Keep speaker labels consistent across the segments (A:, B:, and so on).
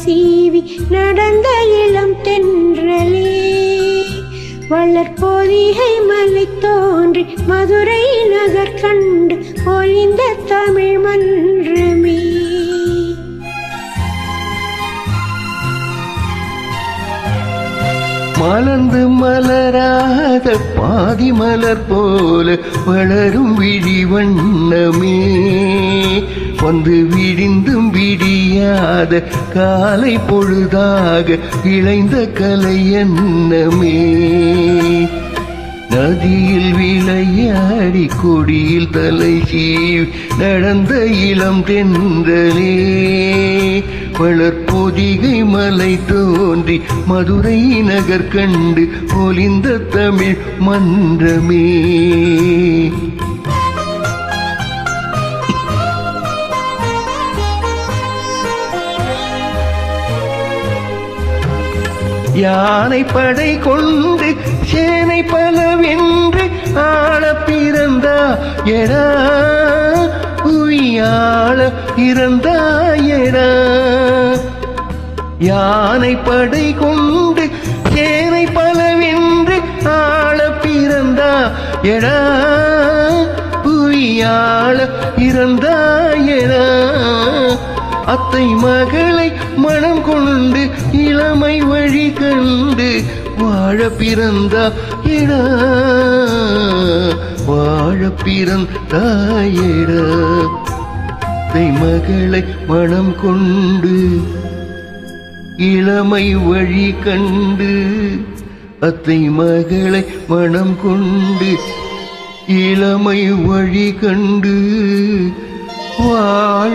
A: சீவி நடந்த இளம் தென்றலே வளர்பொதிகை மலை தோன்றி மதுரை நகர் கண்டு பொழிந்த தமிழ் மன்றமே.
B: மலர்ந்து மலராத பாதி மலர் போல வளரும் விழி வண்ணமே வந்து விடிந்தும் விடியாத காலை பொழுதாக இளைந்த கலை எண்ணமே. நதியில் விளையாடி கொடியில் தலை சீவி நடந்த இளம் தென்றலே வளர்பொதிகை மலை தோன்றி மதுரை நகர் கண்டு பொலிந்த தமிழ் மன்றமே. யானை படை கொண்டு சேனை பலவென்று ஆள பிறந்தாயடா உய்யாள பிறந்தாயடா. யானை படை கொண்டு சேனை பலவென்று ஆள பிறந்தாயடா உய்யாள பிறந்தாயடா. அத்தை மகளை மனம் கொண்டு இளமை வழி கண்டு வாழ பிறந்தாயடா வாழ பிறந்தாயடா. அத்தை மகளை மனம் கொண்டு இளமை வழி கண்டு அத்தை மகளை மனம் கொண்டு இளமை வழி கண்டு வாழ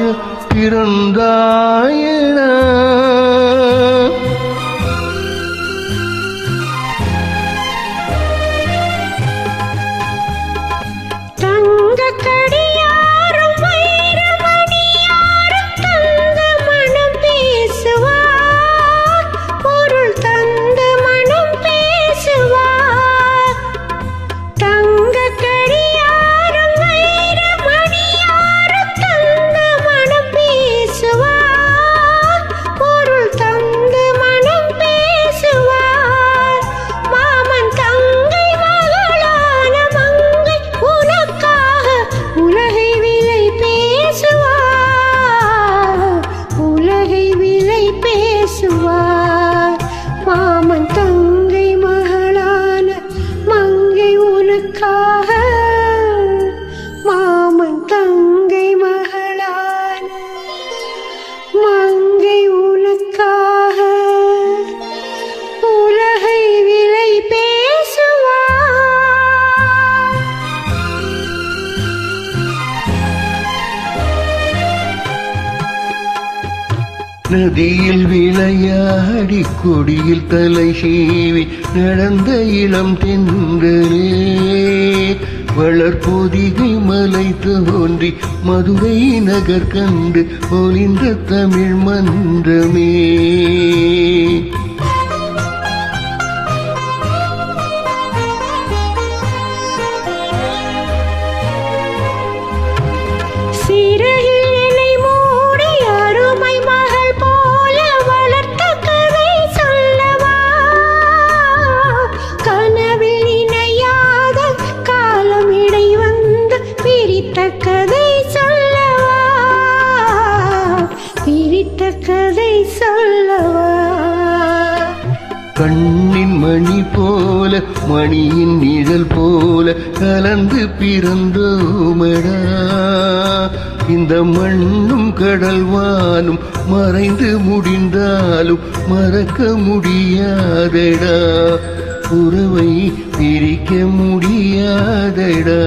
B: பிறந்தாயடா.
A: தங்கக்கடியாரும் வைரமணியாரும் தந்த மனம் பேசுவார் பொருள் தந்த மனம் பேசுவார். தங்கக்கடியாரும் வைரமணியாரும் தந்த மனம் பேசுவார் பொருள் தந்த மனம் பேசுவார். மாமன் தங்கை மகளான மங்கை உனக்காக உலகை விலை பேசுவார் உலகை விலை பேசுவார். மாமன் தங்கை மகளான மங்கை உனக்காக மாமன் தங்கை மகளான மங்கை உனக்காக உலகை விலை பேசுவார்.
B: நதியில் விளையாடி கொடியில் தலை சீவி நடந்த இளம் தென்றலே வளர்பொதிகை மலை தோன்றி மதுரை நகர் கண்டு பொலிந்த தமிழ் மன்றமே.
A: சிறகில் இலை மூடி அருமை மகள் போல வளர்த்த கதை சொல்லவா கனவில் இணையாத காலம் இடை வந்து பிரித்த கதை சொல்லவா பிரித்த கதை சொல்லவா.
B: கண்ணின் மணி போல மணியின் நிழல் போல கலந்து பிறந்தோமடா இந்த மண்ணும் கடல் வானும் மறைந்து முடிந்தாலும் மறக்க முடியாதடா உறவை பிரிக்க முடியாதடா.